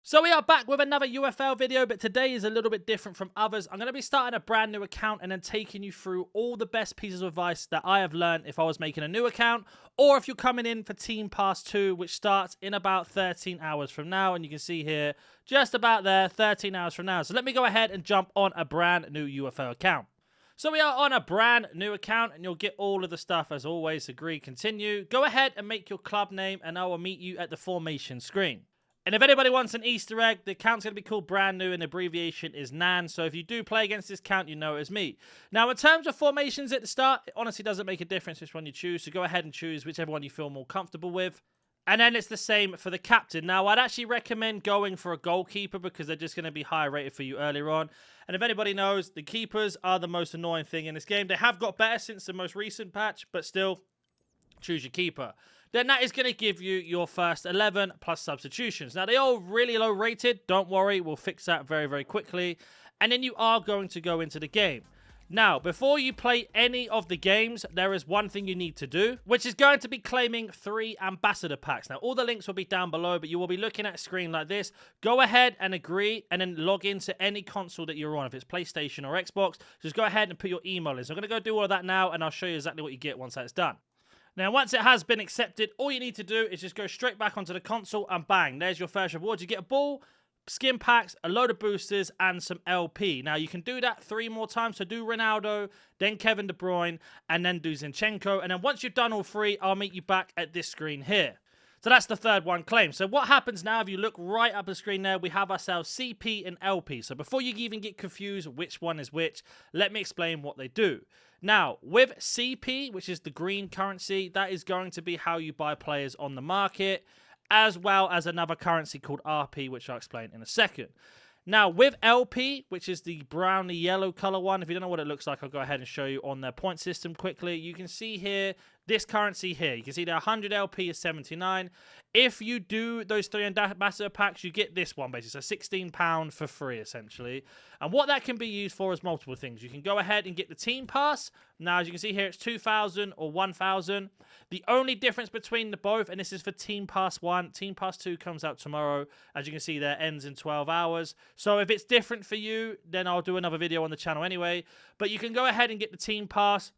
So we are back with another UFL video, but today is a little bit different from others. I'm going to be starting a brand new account and then taking you through all the best pieces of advice that I have learned if I was making a new account, or if you're coming in for Team Pass 2, which starts in about 13 hours from now. And you can see here, just about there, 13 hours from now. So let me go ahead and jump on a brand new UFL account. So we are on a brand new account, and you'll get all of the stuff as always. Agree, continue. Go ahead and make your club name, and I will meet you at the formation screen. And if anybody wants an Easter egg, the account's going to be called brand new and the abbreviation is NAN. So if you do play against this account, you know it as me. Now, in terms of formations at the start, it honestly doesn't make a difference which one you choose. So go ahead and choose whichever one you feel more comfortable with. And then it's the same for the captain. Now, I'd actually recommend going for a goalkeeper because they're just going to be higher rated for you earlier on. And if anybody knows, the keepers are the most annoying thing in this game. They have got better since the most recent patch, but still, choose your keeper. Then that is going to give you your first 11 plus substitutions. Now, they are really low rated. Don't worry, we'll fix that very, very quickly. And then you are going to go into the game. Now, before you play any of the games, there is one thing you need to do, which is going to be claiming 3 ambassador packs. Now, all the links will be down below, but you will be looking at a screen like this. Go ahead and agree, and then log into any console that you're on. If it's PlayStation or Xbox, just go ahead and put your email in. So I'm going to go do all of that now, and I'll show you exactly what you get once that's done. Now, once it has been accepted, all you need to do is just go straight back onto the console and bang, there's your first reward. You get a ball, skin packs, a load of boosters, and some LP. Now, you can do that 3 more times. So do Ronaldo, then Kevin De Bruyne, and then do Zinchenko. And then once you've done all 3, I'll meet you back at this screen here. So that's the third one claimed. So what happens now, if you look right up the screen there, we have ourselves CP and LP. So before you even get confused which one is which, let me explain what they do. Now, with CP, which is the green currency, that is going to be how you buy players on the market, as well as another currency called RP, which I'll explain in a second. Now, with LP, which is the browny yellow color one, if you don't know what it looks like, I'll go ahead and show you on their point system quickly. You can see here, this currency here. You can see the 100 LP is 79. If you do those 3 ambassador packs, you get this one, basically. So £16 for free, essentially. And what that can be used for is multiple things. You can go ahead and get the team pass. Now, as you can see here, it's 2,000 or 1,000. The only difference between the both, and this is for Team Pass 1, Team Pass 2 comes out tomorrow. As you can see there, ends in 12 hours. So if it's different for you, then I'll do another video on the channel anyway. But you can go ahead and get the Team Pass.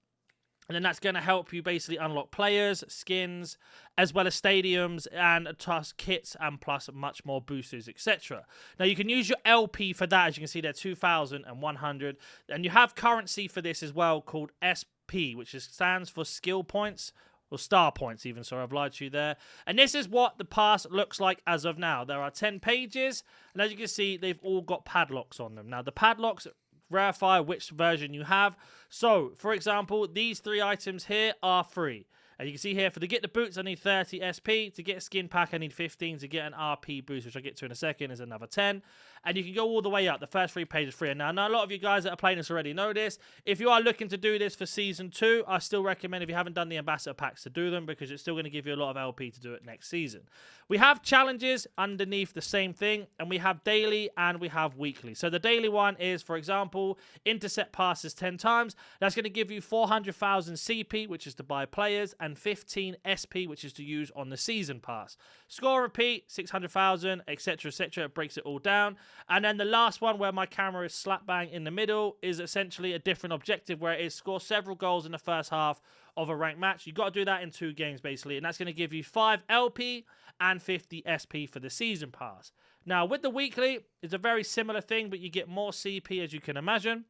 And then that's going to help you basically unlock players, skins, as well as stadiums, and plus kits, and plus much more boosters, etc. Now, you can use your LP for that. As you can see there, 2,000 and 100. And you have currency for this as well called SP, which stands for skill points, or star points even, sorry, I've lied to you there. And this is what the pass looks like as of now. There are 10 pages, and as you can see, they've all got padlocks on them. Now, the padlocks verify which version you have. So, for example, these 3 items here are free. And you can see here, to get the boots, I need 30 SP. To get a skin pack, I need 15. To get an RP boost, which I'll get to in a second, is another 10. And you can go all the way up. The first 3 pages free. And now, I know a lot of you guys that are playing this already know this. If you are looking to do this for Season 2, I still recommend, if you haven't done the Ambassador Packs, to do them, because it's still going to give you a lot of LP to do it next season. We have challenges underneath the same thing, and we have daily and we have weekly. So the daily one is, for example, intercept passes 10 times. That's going to give you 400,000 CP, which is to buy players, and 15 SP, which is to use on the season pass. Score repeat, 600,000, etc., etc. It breaks it all down. And then the last one, where my camera is slap bang in the middle, is essentially a different objective, where it is score several goals in the first half of a ranked match. You've got to do that in 2 games, basically. And that's going to give you 5 LP and 50 SP for the season pass. Now, with the weekly, it's a very similar thing, but you get more CP, as you can imagine.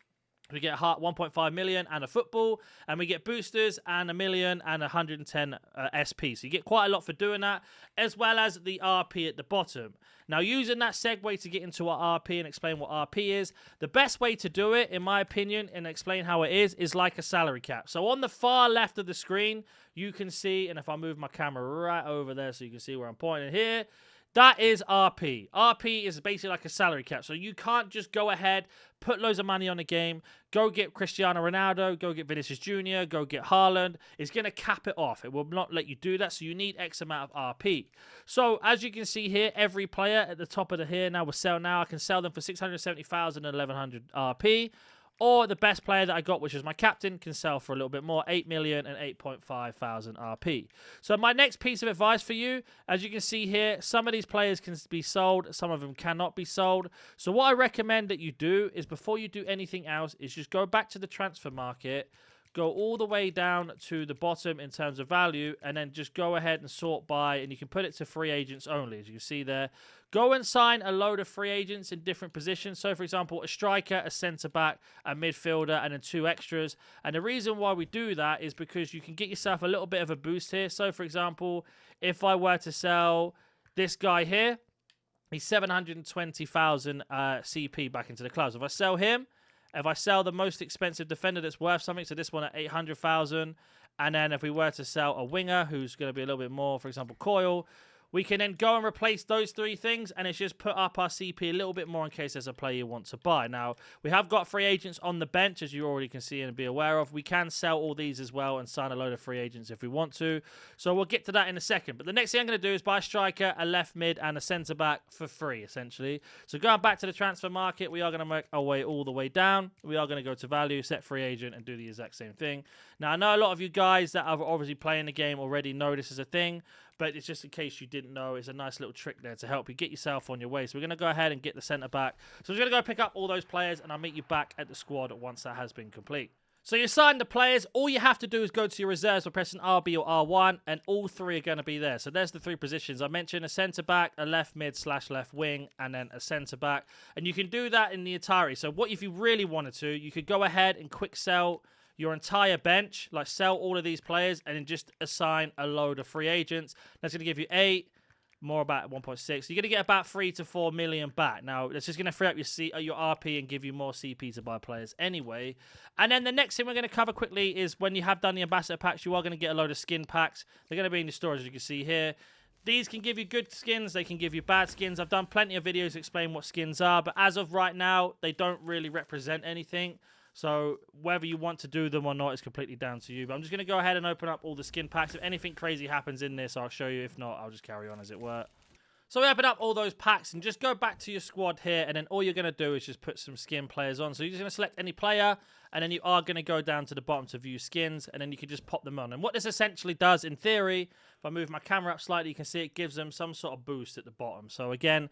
We get 1.5 million and a football, and we get boosters and 1 million and 110 SP. So you get quite a lot for doing that, as well as the RP at the bottom. Now, using that segue to get into our RP and explain what RP is, the best way to do it, in my opinion, and explain how it is like a salary cap. So on the far left of the screen, you can see, and if I move my camera right over there so you can see where I'm pointing here, that is RP. RP is basically like a salary cap. So you can't just go ahead, put loads of money on a game, go get Cristiano Ronaldo, go get Vinicius Jr., go get Haaland. It's going to cap it off. It will not let you do that. So you need X amount of RP. So as you can see here, every player at the top of the here now will sell now. I can sell them for 670,000 and 1,100 RP. Or the best player that I got, which is my captain, can sell for a little bit more, 8 million and 8.5 thousand RP. So my next piece of advice for you, as you can see here, some of these players can be sold, some of them cannot be sold. So what I recommend that you do is, before you do anything else, is just go back to the transfer market, go all the way down to the bottom in terms of value, and then just go ahead and sort by, and you can put it to free agents only, as you can see there. Go and sign a load of free agents in different positions. So, for example, a striker, a centre-back, a midfielder, and then 2 extras. And the reason why we do that is because you can get yourself a little bit of a boost here. So, for example, if I were to sell this guy here, he's 720,000 CP back into the club. So if I sell him, if I sell the most expensive defender that's worth something, so this one at 800,000, and then if we were to sell a winger who's going to be a little bit more, for example, Coyle, we can then go and replace those 3 things, and it's just put up our CP a little bit more in case there's a player you want to buy. Now, we have got free agents on the bench, as you already can see and be aware of. We can sell all these as well and sign a load of free agents if we want to. So we'll get to that in a second. But the next thing I'm going to do is buy a striker, a left mid, and a centre-back for free, essentially. So going back to the transfer market, we are going to make our way all the way down. We are going to go to value, set free agent, and do the exact same thing. Now, I know a lot of you guys that are obviously playing the game already know this is a thing, but it's just in case you didn't know. It's a nice little trick there to help you get yourself on your way. So we're going to go ahead and get the centre-back. So we're going to go pick up all those players, and I'll meet you back at the squad once that has been complete. So you sign the players. All you have to do is go to your reserves by pressing RB or R1, and all 3 are going to be there. So there's the 3 positions. I mentioned a centre-back, a left mid / left wing, and then a centre-back. And you can do that in the entirety. So what if you really wanted to, you could go ahead and quick sell your entire bench, like sell all of these players, and then just assign a load of free agents. That's going to give you 8, more about 1.6. You're going to get about 3 to 4 million back. Now, that's just going to free up your RP and give you more CP to buy players anyway. And then the next thing we're going to cover quickly is when you have done the ambassador packs, you are going to get a load of skin packs. They're going to be in your storage, as you can see here. These can give you good skins, they can give you bad skins. I've done plenty of videos explaining what skins are, but as of right now, they don't really represent anything. So whether you want to do them or not is completely down to you. But I'm just going to go ahead and open up all the skin packs. If anything crazy happens in this, I'll show you. If not, I'll just carry on as it were. So we open up all those packs and just go back to your squad here. And then all you're going to do is just put some skin players on. So you're just going to select any player. And then you are going to go down to the bottom to view skins. And then you can just pop them on. And what this essentially does, in theory, if I move my camera up slightly, you can see it gives them some sort of boost at the bottom. So again,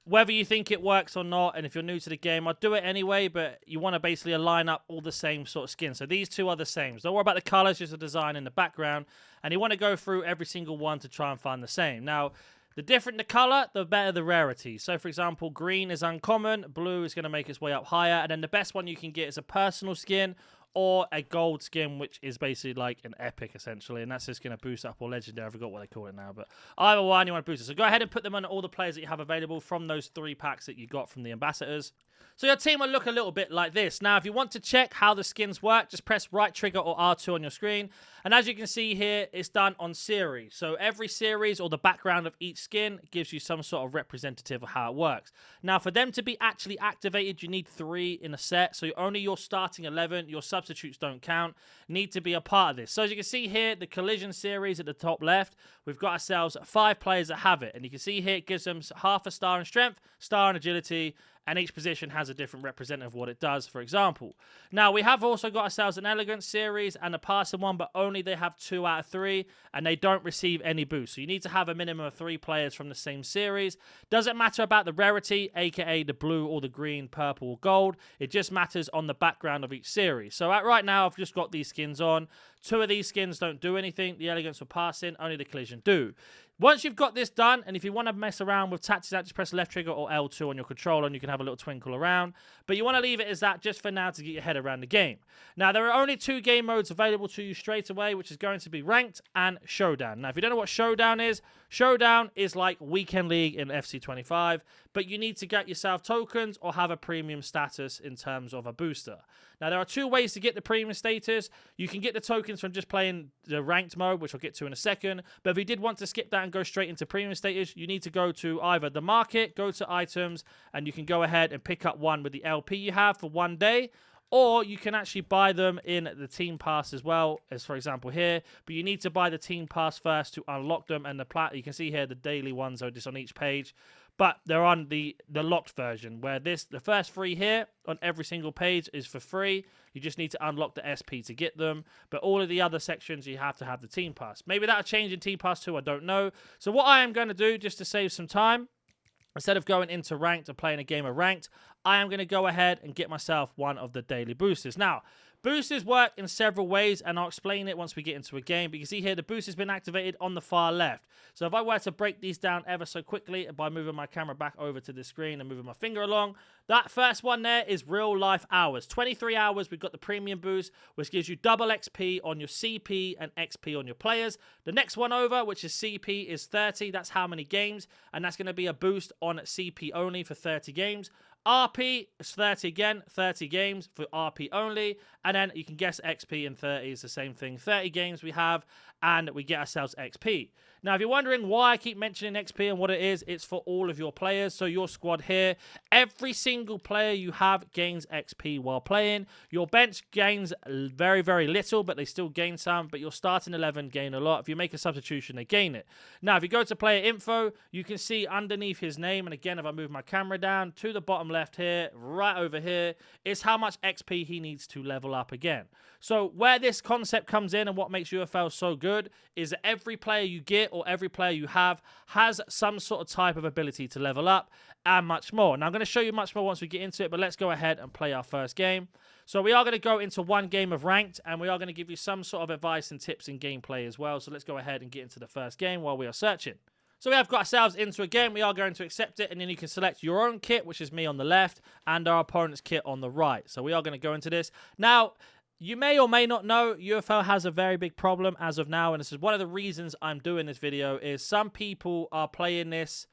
whether you think it works or not, and if you're new to the game, I'll do it anyway, but you want to basically line up all the same sort of skins. So these 2 are the same. So don't worry about the colors, just the design in the background. And you want to go through every single one to try and find the same. Now, the different the color, the better the rarity. So, for example, green is uncommon, blue is going to make its way up higher, and then the best one you can get is a personal skin or a gold skin, which is basically like an epic, essentially, and that's just going to boost up, or legendary. I forgot what they call it now, but either one you want to boost it. So go ahead and put them on all the players that you have available from those 3 packs that you got from the ambassadors. So your team will look a little bit like this. Now, if you want to check how the skins work, just press right trigger or R2 on your screen. And as you can see here, it's done on series. So every series or the background of each skin gives you some sort of representative of how it works. Now, for them to be actually activated, you need 3 in a set. So only your starting 11, your substitutes don't count, need to be a part of this. So as you can see here, the collision series at the top left, we've got ourselves 5 players that have it. And you can see here, it gives them half a star in strength, star in agility, and each position has a different representative of what it does, for example. Now, we have also got ourselves an elegance series and a passing one, but only they have 2 out of 3, and they don't receive any boost. So you need to have a minimum of 3 players from the same series. Doesn't matter about the rarity, aka the blue or the green, purple or gold. It just matters on the background of each series. So right now, I've just got these skins on. 2 of these skins don't do anything. The elegance or passing, only the collision do. Once you've got this done, and if you want to mess around with tactics, just press left trigger or L2 on your controller, and you can have a little twinkle around. But you want to leave it as that just for now to get your head around the game. Now, there are only 2 game modes available to you straight away, which is going to be Ranked and Showdown. Now, if you don't know what Showdown is like Weekend League in FC25, but you need to get yourself tokens or have a premium status in terms of a booster. Now, there are 2 ways to get the premium status. You can get the tokens from just playing the ranked mode, which I'll get to in a second. But if you did want to skip that and go straight into premium status, you need to go to either the market, go to items, and you can go ahead and pick up one with the LP you have for 1 day. Or you can actually buy them in the team pass as well, as for example here. But you need to buy the team pass first to unlock them. And you can see here the daily ones are just on each page. But they're on the locked version, where the first 3 here on every single page is for free. You just need to unlock the SP to get them. But all of the other sections, you have to have the Team Pass. Maybe that'll change in Team Pass 2, I don't know. So what I am going to do, just to save some time, instead of going into ranked and playing a game of ranked, I am going to go ahead and get myself one of the daily boosters. Now, boosters work in several ways, and I'll explain it once we get into a game. But you can see here, the boost has been activated on the far left. So if I were to break these down ever so quickly by moving my camera back over to the screen and moving my finger along, that first one there is real life hours. 23 hours, we've got the premium boost, which gives you double XP on your CP and XP on your players. The next one over, which is CP, is 30. That's how many games, and that's going to be a boost on CP only for 30 games. RP is 30 again, 30 games for RP only. And then you can guess XP in 30 is the same thing. 30 games we have, and we get ourselves XP. Now, if you're wondering why I keep mentioning XP and what it is, it's for all of your players. So your squad here, every single player you have gains XP while playing. Your bench gains very, very little, but they still gain some. But your starting 11 gain a lot. If you make a substitution, they gain it. Now, if you go to player info, you can see underneath his name, and again, if I move my camera down to the bottom left here, right over here, is how much XP he needs to level up again. So where this concept comes in and what makes UFL so good is that every player you get or every player you have has some sort of type of ability to level up and much more. Now, I'm going to show you much more once we get into it, but let's go ahead and play our first game. So we are going to go into one game of ranked, and we are going to give you some sort of advice and tips in gameplay as well. So let's go ahead and get into the first game while we are searching. So we have got ourselves into a game. We are going to accept it, and then you can select your own kit, which is me on the left, and our opponent's kit on the right. So we are going to go into this. Now, you may or may not know, UFL has a very big problem as of now, and this is one of the reasons I'm doing this video, is some people are playing this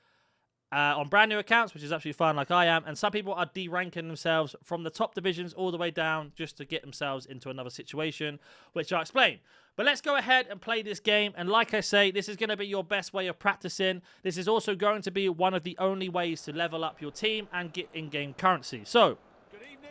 on brand new accounts, which is absolutely fine like I am, and some people are de-ranking themselves from the top divisions all the way down just to get themselves into another situation, which I'll explain. But let's go ahead and play this game, and like I say, this is going to be your best way of practicing. This is also going to be one of the only ways to level up your team and get in-game currency. So,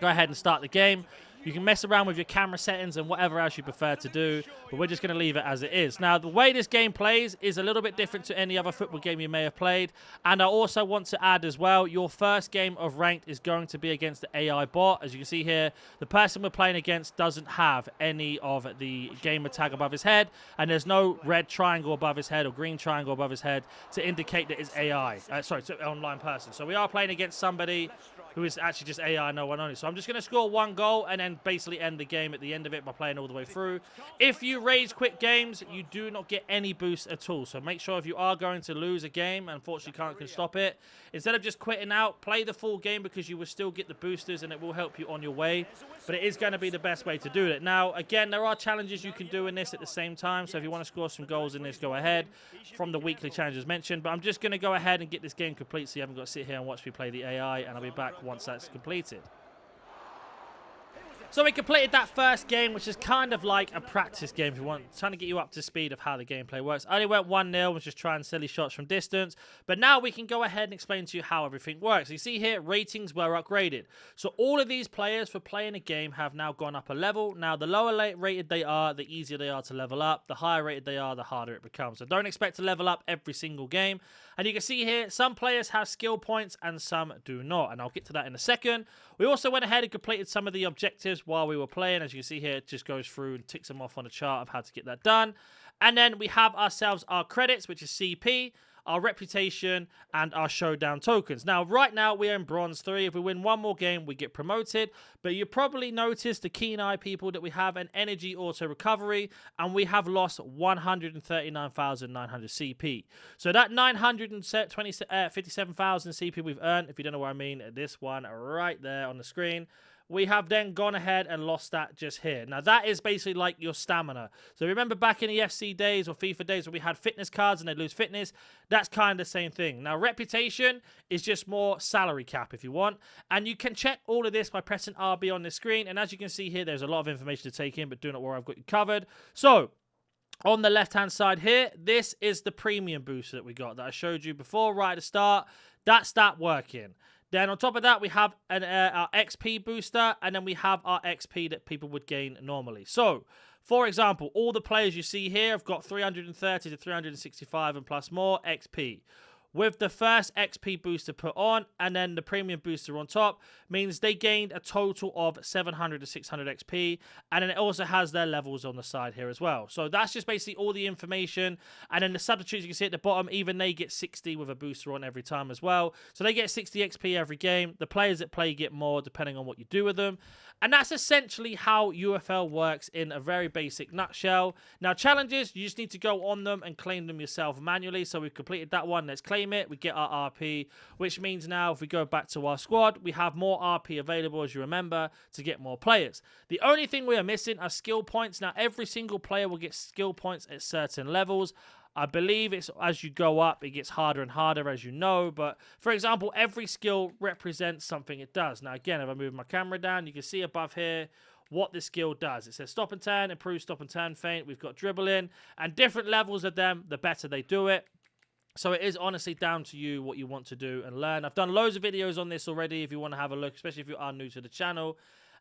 go ahead and start the game. You can mess around with your camera settings and whatever else you prefer to do, but we're just going to leave it as it is. Now, the way this game plays is a little bit different to any other football game you may have played, and I also want to add as well, your first game of ranked is going to be against the AI bot. As you can see here, the person we're playing against doesn't have any of the gamer tag above his head, and there's no red triangle above his head or green triangle above his head to indicate that it's AI. Sorry, it's an online person. So we are playing against somebody who is actually just AI, no one only. So I'm just going to score one goal and then basically end the game at the end of it by playing all the way through. If you raise quick games, you do not get any boost at all. So make sure if you are going to lose a game, unfortunately can't stop it, instead of just quitting out, play the full game because you will still get the boosters and it will help you on your way. But it is going to be the best way to do it. Now, again, there are challenges you can do in this at the same time. So if you want to score some goals in this, go ahead from the weekly challenges mentioned. But I'm just going to go ahead and get this game complete so you haven't got to sit here and watch me play the AI, and I'll be back once that's completed. So we completed that first game, which is kind of like a practice game if you want, trying to get you up to speed of how the gameplay works. I only went 1-0, was just trying silly shots from distance. But now we can go ahead and explain to you how everything works. You see here, ratings were upgraded. So all of these players for playing a game have now gone up a level. Now, the lower rated they are, the easier they are to level up. The higher rated they are, the harder it becomes. So don't expect to level up every single game. And you can see here, some players have skill points and some do not. And I'll get to that in a second. We also went ahead and completed some of the objectives while we were playing. As you can see here, it just goes through and ticks them off on a chart of how to get that done. And then we have ourselves our credits, which is CP, our reputation, and our showdown tokens. Now, right now, we are in Bronze 3. If we win one more game, we get promoted. But you probably noticed, the keen eye people, that we have an energy auto recovery, and we have lost 139,900 CP. So that 57,000 CP we've earned, if you don't know what I mean, this one right there on the screen, we have then gone ahead and lost that just here. Now, that is basically like your stamina. So remember back in the FC days or FIFA days where we had fitness cards and they'd lose fitness? That's kind of the same thing. Now, reputation is just more salary cap if you want. And you can check all of this by pressing RB on the screen. And as you can see here, there's a lot of information to take in, but do not worry, I've got you covered. So, on the left-hand side here, this is the premium booster that we got that I showed you before right at the start. That's that working. Then on top of that, we have our XP booster, and then we have our XP that people would gain normally. So, for example, all the players you see here have got 330 to 365 and plus more XP. with the first XP booster put on and then the premium booster on top, means they gained a total of 700 to 600 XP, and then it also has their levels on the side here as well. So that's just basically all the information, and then the substitutes you can see at the bottom, even they get 60 with a booster on every time as well. So they get 60 XP every game. The players that play get more depending on what you do with them. And that's essentially how UFL works in a very basic nutshell. Now, challenges, you just need to go on them and claim them yourself manually. So we've completed that one. Let's claim it. We get our RP, which means now if we go back to our squad, we have more RP available, as you remember, to get more players. The only thing we are missing are skill points. Now, every single player will get skill points at certain levels. I believe it's as you go up, it gets harder and harder, as you know. But, for example, every skill represents something it does. Now, again, if I move my camera down, you can see above here what the skill does. It says stop and turn, improve stop and turn feint. We've got dribbling. And different levels of them, the better they do it. So it is honestly down to you what you want to do and learn. I've done loads of videos on this already if you want to have a look, especially if you are new to the channel.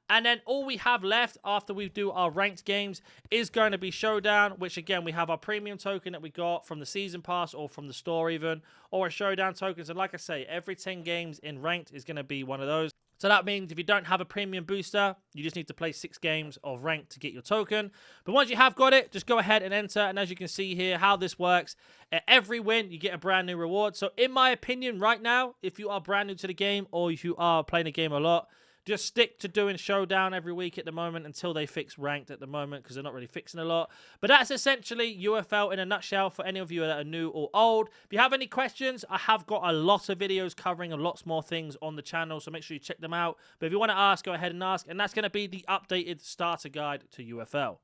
And then all we have left after we do our ranked games is going to be Showdown, which again, we have our premium token that we got from the season pass or from the store even, or a Showdown token. So like I say, every 10 games in ranked is going to be one of those. So that means if you don't have a premium booster, you just need to play 6 games of ranked to get your token. But once you have got it, just go ahead and enter. And as you can see here, how this works, at every win, you get a brand new reward. So in my opinion, right now, if you are brand new to the game or if you are playing the game a lot, just stick to doing Showdown every week at the moment until they fix ranked at the moment, because they're not really fixing a lot. But that's essentially UFL in a nutshell for any of you that are new or old. If you have any questions, I have got a lot of videos covering a lot more things on the channel, so make sure you check them out. But if you want to ask, go ahead and ask. And that's going to be the updated starter guide to UFL.